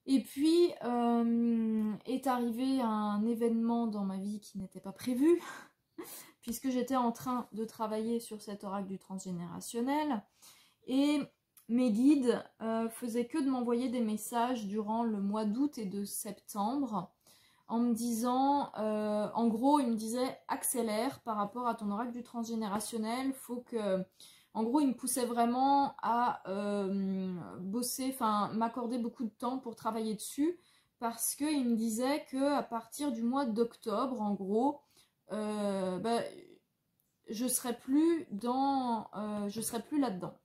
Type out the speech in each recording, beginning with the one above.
Et puis est arrivé un événement dans ma vie qui n'était pas prévu, puisque j'étais en train de travailler sur cet oracle du transgénérationnel, et mes guides faisaient que de m'envoyer des messages durant le mois d'août et de septembre, en me disant, en gros, ils me disaient accélère par rapport à ton oracle du transgénérationnel, faut que... En gros, ils me poussaient vraiment à bosser, enfin m'accorder beaucoup de temps pour travailler dessus, parce qu'ils me disaient qu'à partir du mois d'octobre, en gros, bah, je serai plus là-dedans,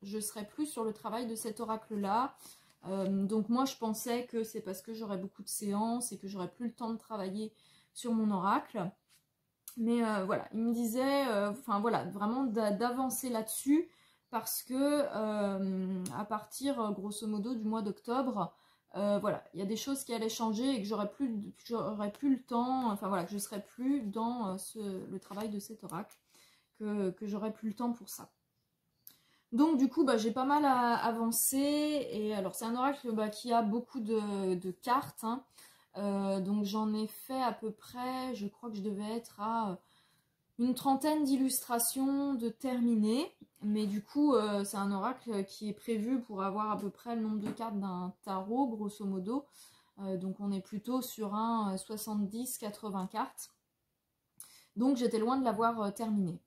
je serai plus sur le travail de cet oracle-là. Donc moi je pensais que c'est parce que j'aurais beaucoup de séances et que j'aurais plus le temps de travailler sur mon oracle. Mais voilà, il me disait, enfin voilà, vraiment d'avancer là-dessus parce que à partir grosso modo du mois d'octobre, voilà, il y a des choses qui allaient changer et que j'aurais plus le temps, enfin voilà, que je serais plus dans le travail de cet oracle, que j'aurais plus le temps pour ça. Donc du coup, bah, j'ai pas mal avancé, et alors c'est un oracle qui a beaucoup de cartes, hein. Donc j'en ai fait à peu près, je crois que je devais être à une trentaine d'illustrations de terminées, mais du coup c'est un oracle qui est prévu pour avoir à peu près le nombre de cartes d'un tarot, grosso modo. Donc on est plutôt sur un 70-80 cartes, donc j'étais loin de l'avoir terminé.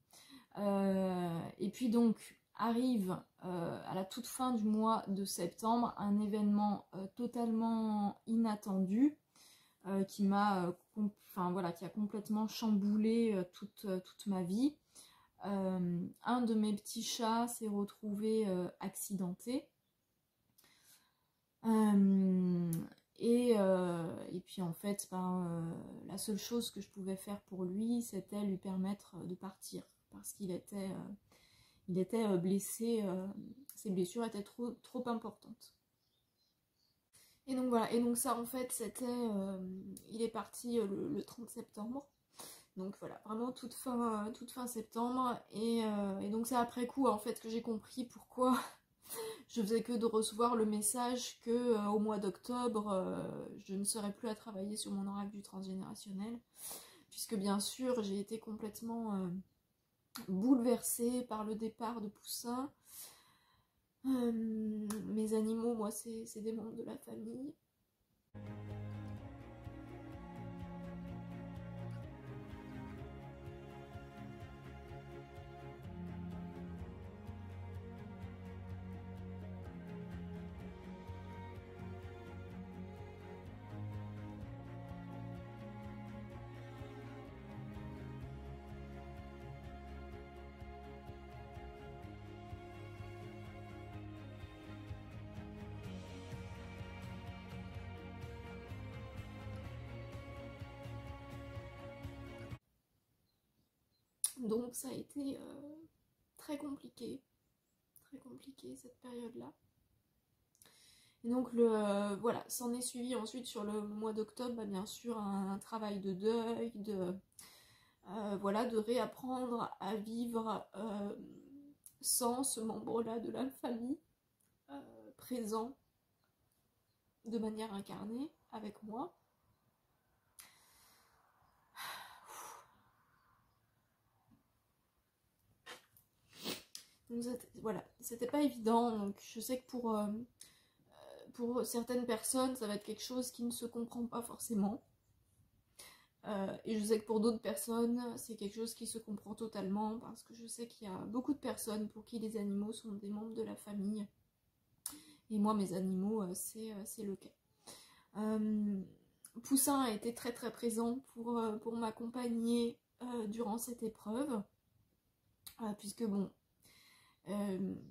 Et puis donc arrive à la toute fin du mois de septembre un événement totalement inattendu qui m'a, enfin voilà, qui a complètement chamboulé toute ma vie. Un de mes petits chats s'est retrouvé accidenté. Et puis en fait, la seule chose que je pouvais faire pour lui, c'était lui permettre de partir, parce qu'il était blessé, ses blessures étaient trop importantes. Et donc voilà, et donc ça en fait c'était, il est parti le 30 septembre, donc voilà, vraiment toute fin septembre, et donc c'est après coup en fait que j'ai compris pourquoi je faisais que de recevoir le message que au mois d'octobre, je ne serais plus à travailler sur mon oracle du transgénérationnel, puisque bien sûr j'ai été complètement bouleversée par le départ de Poussin. Mes animaux, moi, c'est des membres de la famille. Donc ça a été très compliqué cette période-là. Et donc voilà, s'en est suivi ensuite sur le mois d'octobre, bien sûr, un travail de deuil, voilà, de réapprendre à vivre sans ce membre-là de la famille présent de manière incarnée avec moi. Donc voilà, c'était pas évident. Donc je sais que pour certaines personnes, ça va être quelque chose qui ne se comprend pas forcément. Et je sais que pour d'autres personnes, c'est quelque chose qui se comprend totalement, parce que je sais qu'il y a beaucoup de personnes pour qui les animaux sont des membres de la famille. Et moi, mes animaux, c'est le cas. Poussin a été très très présent pour m'accompagner durant cette épreuve, puisque bon,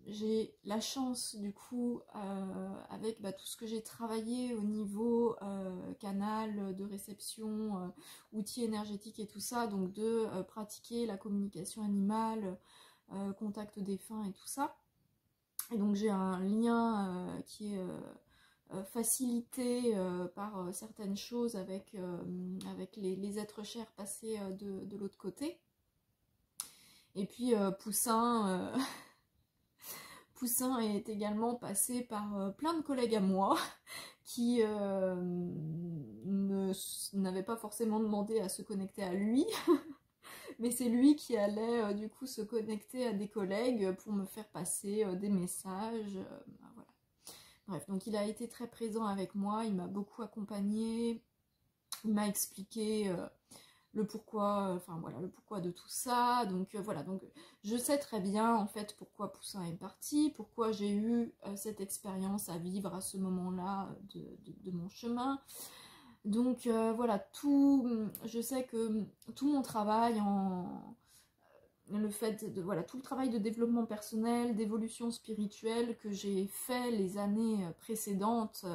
j'ai la chance du coup avec tout ce que j'ai travaillé au niveau canal de réception, outils énergétiques et tout ça, donc de pratiquer la communication animale, contact défunt et tout ça. Et donc j'ai un lien qui est facilité par certaines choses avec les êtres chers passés de l'autre côté. Et puis Poussin Poussin est également passé par plein de collègues à moi qui n'avait pas forcément demandé à se connecter à lui, mais c'est lui qui allait du coup se connecter à des collègues pour me faire passer des messages, voilà. Bref, donc il a été très présent avec moi, il m'a beaucoup accompagnée, il m'a expliqué le pourquoi, enfin voilà, le pourquoi de tout ça, donc voilà, donc je sais très bien en fait pourquoi Poussin est parti, pourquoi j'ai eu cette expérience à vivre à ce moment-là de mon chemin. Donc voilà, je sais que tout mon travail le fait de, voilà, tout le travail de développement personnel, d'évolution spirituelle que j'ai fait les années précédentes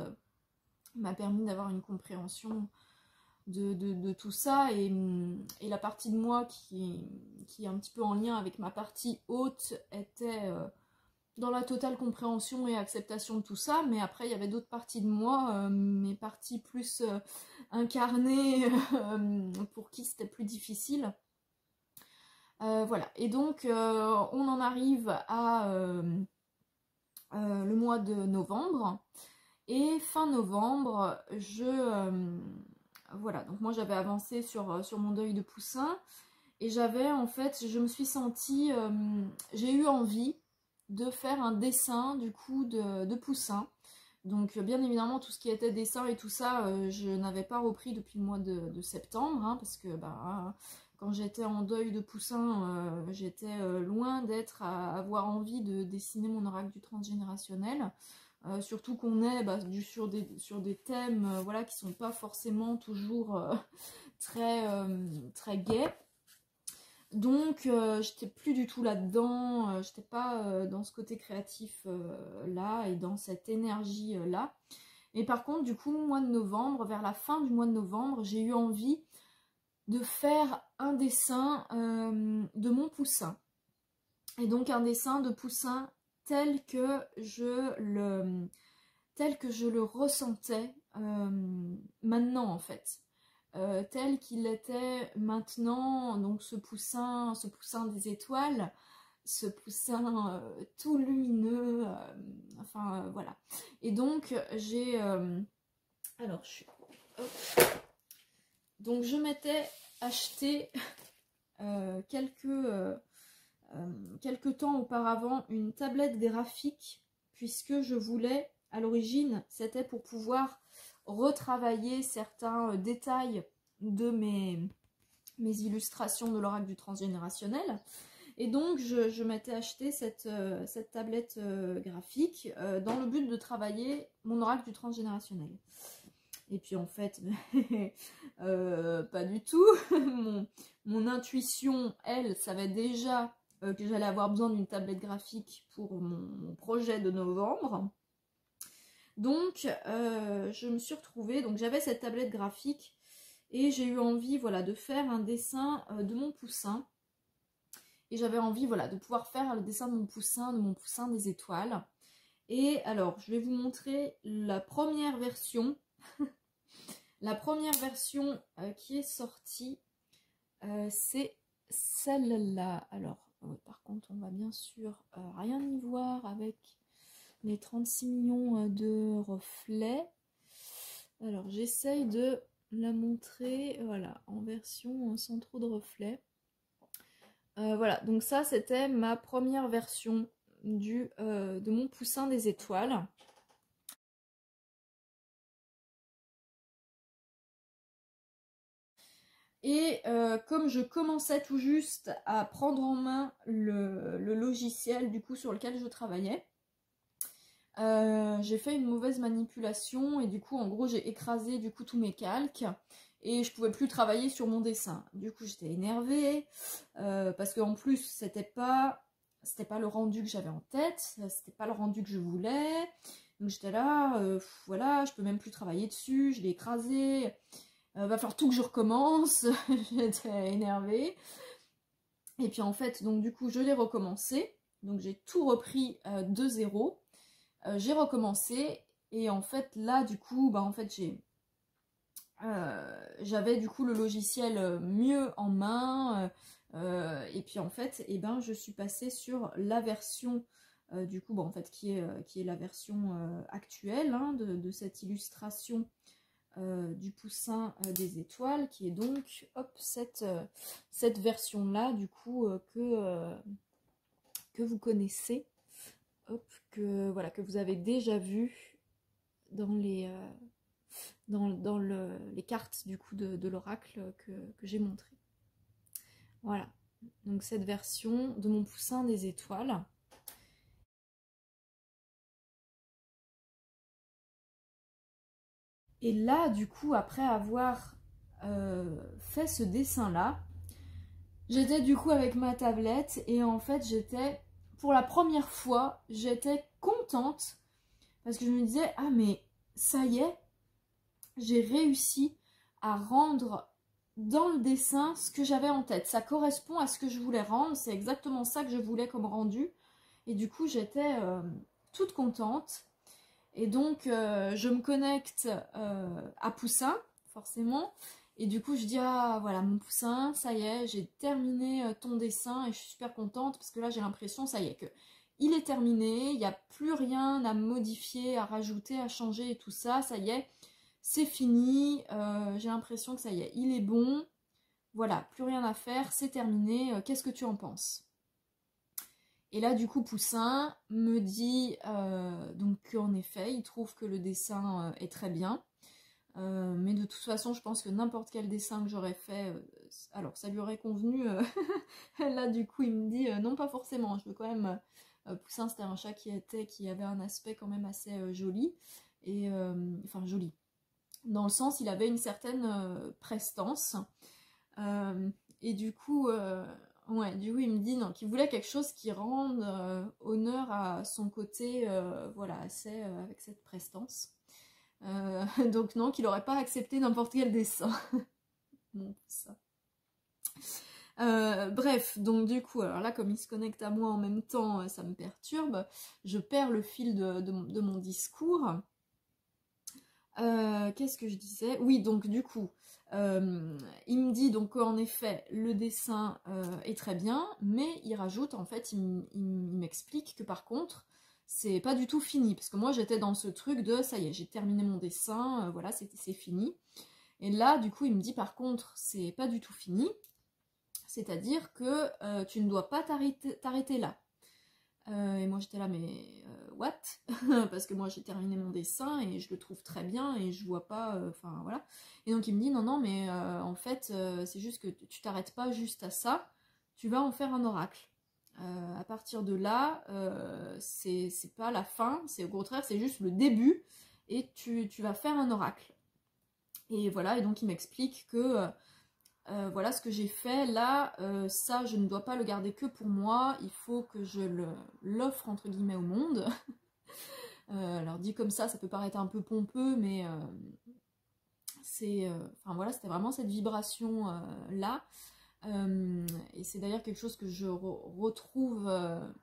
m'a permis d'avoir une compréhension de tout ça, et la partie de moi qui est un petit peu en lien avec ma partie haute était dans la totale compréhension et acceptation de tout ça, mais après il y avait d'autres parties de moi, mes parties plus incarnées, pour qui c'était plus difficile. Voilà, et donc on en arrive à le mois de novembre, et fin novembre, voilà, donc moi j'avais avancé sur mon deuil de Poussin, et j'avais en fait, je me suis sentie, j'ai eu envie de faire un dessin du coup de Poussin. Donc bien évidemment tout ce qui était dessin et tout ça, je n'avais pas repris depuis le mois de septembre, hein, parce que bah, quand j'étais en deuil de Poussin, j'étais loin d'être à avoir envie de dessiner mon oracle du transgénérationnel. Surtout qu'on est sur des thèmes voilà, qui sont pas forcément toujours très gais. Donc j'étais plus du tout là-dedans, j'étais pas dans ce côté créatif là et dans cette énergie là. Mais par contre du coup mois de novembre, vers la fin du mois de novembre, j'ai eu envie de faire un dessin de mon Poussin. Et donc un dessin de Poussin tel que je le ressentais maintenant en fait. Tel qu'il était maintenant, donc ce poussin des étoiles, ce poussin tout lumineux, enfin voilà. Et donc j'ai alors donc je m'étais acheté quelques temps auparavant une tablette graphique, puisque je voulais, à l'origine, c'était pour pouvoir retravailler certains détails de mes illustrations de l'oracle du transgénérationnel. Et donc je m'étais acheté cette tablette graphique dans le but de travailler mon oracle du transgénérationnel. Et puis en fait, pas du tout. Mon intuition, elle, savait déjà que j'allais avoir besoin d'une tablette graphique pour mon projet de novembre. Donc je me suis retrouvée, donc j'avais cette tablette graphique et j'ai eu envie, voilà, de faire un dessin de mon Poussin. Et j'avais envie, voilà, de pouvoir faire le dessin de mon Poussin des étoiles. Et alors, je vais vous montrer la première version. La première version qui est sortie, c'est celle-là. Alors, par contre, on va bien sûr rien y voir avec les 36 millions de reflets. Alors, j'essaye de la montrer, voilà, en version sans trop de reflets. Voilà, donc ça, c'était ma première version de mon Poussin des étoiles. Et comme je commençais tout juste à prendre en main le logiciel du coup sur lequel je travaillais, j'ai fait une mauvaise manipulation et du coup en gros j'ai écrasé du coup tous mes calques et je pouvais plus travailler sur mon dessin. Du coup j'étais énervée parce qu'en plus c'était pas le rendu que j'avais en tête, c'était pas le rendu que je voulais. Donc j'étais là, voilà, je peux même plus travailler dessus, je l'ai écrasé. Va falloir tout que je recommence. J'étais énervée. Et puis en fait, donc du coup, je l'ai recommencé. Donc j'ai tout repris de zéro. J'ai recommencé. Et en fait, là, du coup, bah en fait, j'avais du coup le logiciel mieux en main. Et puis en fait, eh ben, je suis passée sur la version du coup, bon, en fait, qui est la version actuelle hein, de cette illustration du poussin des étoiles, qui est donc, hop, cette version-là, du coup, que vous connaissez, hop, voilà, que vous avez déjà vu dans les cartes, du coup, de l'oracle que j'ai montré. Voilà, donc cette version de mon poussin des étoiles. Et là, du coup, après avoir fait ce dessin-là, j'étais du coup avec ma tablette et en fait, pour la première fois, j'étais contente parce que je me disais, ah mais ça y est, j'ai réussi à rendre dans le dessin ce que j'avais en tête. Ça correspond à ce que je voulais rendre, c'est exactement ça que je voulais comme rendu. Et du coup, j'étais toute contente. Et donc, je me connecte à Poussin, forcément. Et du coup, je dis, ah, voilà, mon Poussin, ça y est, j'ai terminé ton dessin. Et je suis super contente parce que là, j'ai l'impression, ça y est, que il est terminé. Il n'y a plus rien à modifier, à rajouter, à changer et tout ça. Ça y est, c'est fini. J'ai l'impression que ça y est, il est bon. Voilà, plus rien à faire, c'est terminé. Qu'est-ce que tu en penses ? Et là, du coup, Poussin me dit donc qu'en effet, il trouve que le dessin est très bien. Mais de toute façon, je pense que n'importe quel dessin que j'aurais fait, alors ça lui aurait convenu. Là, du coup, il me dit non, pas forcément. Je veux quand même. Poussin, c'était un chat qui avait un aspect quand même assez joli. Et enfin, joli. Dans le sens, il avait une certaine prestance. Et du coup. Ouais, du coup, il me dit non, qu'il voulait quelque chose qui rende honneur à son côté, voilà, assez avec cette prestance. Donc non, qu'il n'aurait pas accepté n'importe quel dessin. Bon, ça. Bref, donc du coup, alors là, comme il se connecte à moi en même temps, ça me perturbe. Je perds le fil de mon discours. Qu'est-ce que je disais? Oui, donc du coup, il me dit donc qu'en effet, le dessin est très bien, mais il rajoute, en fait, il m'explique que par contre, c'est pas du tout fini, parce que moi j'étais dans ce truc de ça y est, j'ai terminé mon dessin, voilà, c'est fini. Et là, du coup, il me dit par contre, c'est pas du tout fini, c'est-à-dire que tu ne dois pas t'arrêter là. Et moi j'étais là, mais what? Parce que moi j'ai terminé mon dessin et je le trouve très bien et je vois pas, enfin voilà. Et donc il me dit non, non, mais en fait c'est juste que tu t'arrêtes pas juste à ça, tu vas en faire un oracle. À partir de là, c'est pas la fin, c'est au contraire, c'est juste le début et tu vas faire un oracle. Et voilà, et donc il m'explique que voilà ce que j'ai fait là, ça je ne dois pas le garder que pour moi, il faut que je l'offre entre guillemets au monde. Alors dit comme ça peut paraître un peu pompeux, mais c'est, enfin voilà, c'était vraiment cette vibration là. Et c'est d'ailleurs quelque chose que je retrouve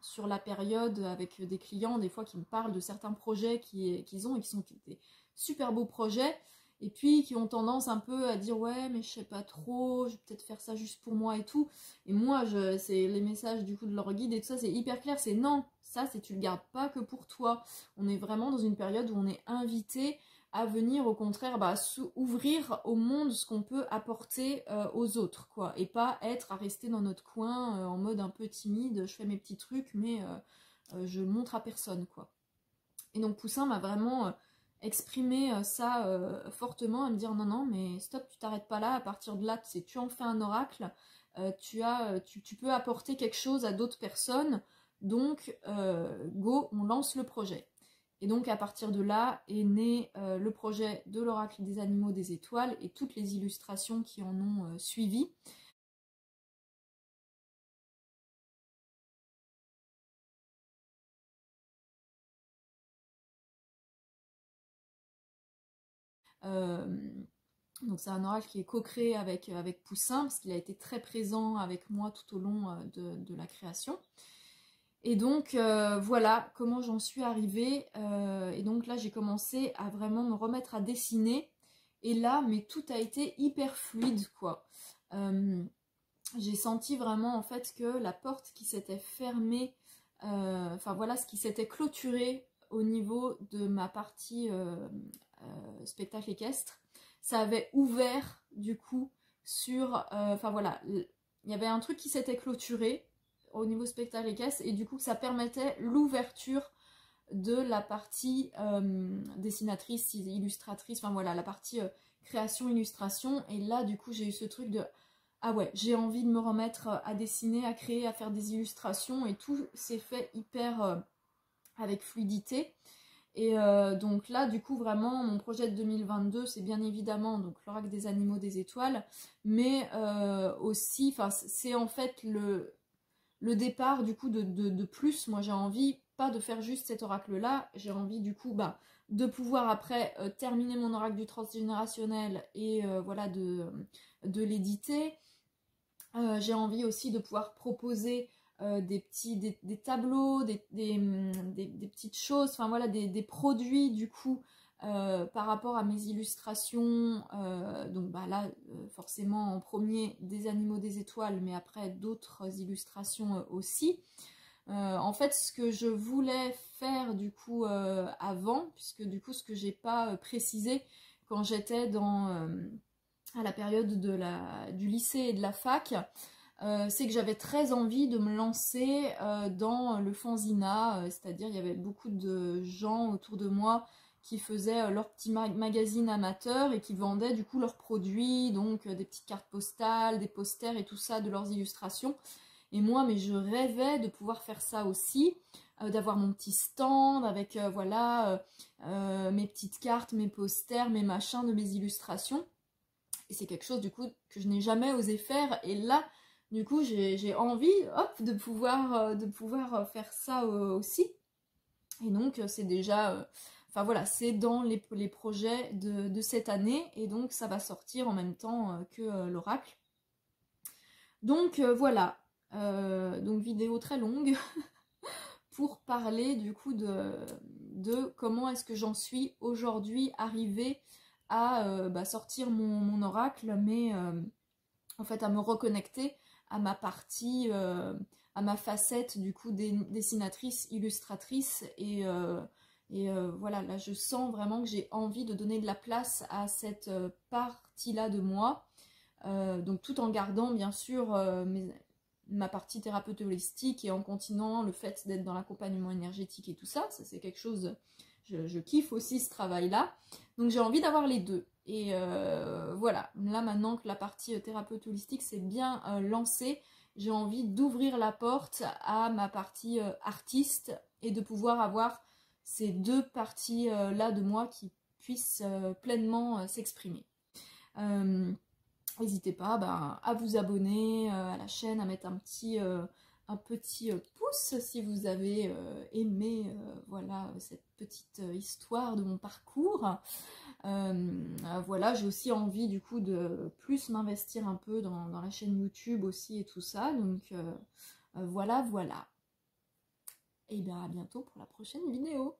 sur la période avec des clients, des fois qui me parlent de certains projets qu'ils ont et qui sont des super beaux projets. Et puis qui ont tendance un peu à dire ouais mais je sais pas trop, je vais peut-être faire ça juste pour moi et tout. Et moi c'est les messages du coup de leur guide et tout ça, c'est hyper clair, c'est non, ça c'est tu le gardes pas que pour toi. On est vraiment dans une période où on est invité à venir au contraire ouvrir au monde ce qu'on peut apporter aux autres quoi. Et pas être à rester dans notre coin en mode un peu timide, je fais mes petits trucs mais je montre à personne quoi. Et donc Poussin m'a vraiment exprimer ça fortement, à me dire non, non, mais stop, tu t'arrêtes pas là, à partir de là, tu en fais un oracle, tu peux apporter quelque chose à d'autres personnes, donc go, on lance le projet. Et donc à partir de là est né le projet de l'oracle des animaux des étoiles et toutes les illustrations qui en ont suivi. Donc c'est un oracle qui est co-créé avec Poussin, parce qu'il a été très présent avec moi tout au long de la création. Et donc voilà comment j'en suis arrivée. Et donc là j'ai commencé à vraiment me remettre à dessiner. Et là, mais tout a été hyper fluide quoi. J'ai senti vraiment en fait que la porte qui s'était fermée enfin voilà ce qui s'était clôturé au niveau de ma partie spectacle équestre. Ça avait ouvert du coup sur, enfin voilà, il y avait un truc qui s'était clôturé au niveau spectacle équestre et du coup ça permettait l'ouverture de la partie dessinatrice, illustratrice, enfin voilà, la partie création, illustration. Et là du coup j'ai eu ce truc de ah ouais, j'ai envie de me remettre à dessiner, à créer, à faire des illustrations et tout s'est fait hyper avec fluidité. Et donc là, du coup, vraiment, mon projet de 2022, c'est bien évidemment donc l'oracle des animaux des étoiles, mais aussi, enfin, c'est en fait le départ du coup de plus. Moi, j'ai envie pas de faire juste cet oracle-là, j'ai envie du coup, bah, de pouvoir après terminer mon oracle du transgénérationnel et voilà, de l'éditer. J'ai envie aussi de pouvoir proposer des tableaux, des petites choses, enfin voilà, des produits du coup par rapport à mes illustrations. Donc bah là, forcément en premier des animaux des étoiles, mais après d'autres illustrations aussi. En fait, ce que je voulais faire du coup avant, puisque du coup ce que j'ai pas précisé quand j'étais à la période du lycée et de la fac, c'est que j'avais très envie de me lancer dans le fanzina, c'est-à-dire il y avait beaucoup de gens autour de moi qui faisaient leur petit magazine amateur et qui vendaient du coup leurs produits, donc des petites cartes postales, des posters et tout ça de leurs illustrations. Et moi, mais je rêvais de pouvoir faire ça aussi, d'avoir mon petit stand avec voilà mes petites cartes, mes posters, mes machins de mes illustrations. Et c'est quelque chose du coup que je n'ai jamais osé faire. Et là, du coup, j'ai envie, hop, de pouvoir faire ça aussi. Et donc, c'est déjà, enfin voilà, c'est dans les projets de cette année. Et donc, ça va sortir en même temps que l'oracle. Donc, voilà. Donc, vidéo très longue pour parler du coup de comment est-ce que j'en suis aujourd'hui arrivée à sortir mon oracle, mais en fait à me reconnecter à ma partie, à ma facette du coup dessinatrice, illustratrice et voilà, là je sens vraiment que j'ai envie de donner de la place à cette partie-là de moi, donc tout en gardant bien sûr ma partie thérapeute holistique et en continuant le fait d'être dans l'accompagnement énergétique et tout ça, ça c'est quelque chose, je kiffe aussi ce travail-là, donc j'ai envie d'avoir les deux. Et voilà, là maintenant que la partie thérapeute holistique s'est bien lancée, j'ai envie d'ouvrir la porte à ma partie artiste et de pouvoir avoir ces deux parties-là de moi qui puissent pleinement s'exprimer. N'hésitez pas à vous abonner à la chaîne, à mettre un petit pouce si vous avez aimé voilà, cette petite histoire de mon parcours. Voilà, j'ai aussi envie du coup de plus m'investir un peu dans la chaîne YouTube aussi et tout ça. Donc voilà. Et bien à bientôt pour la prochaine vidéo.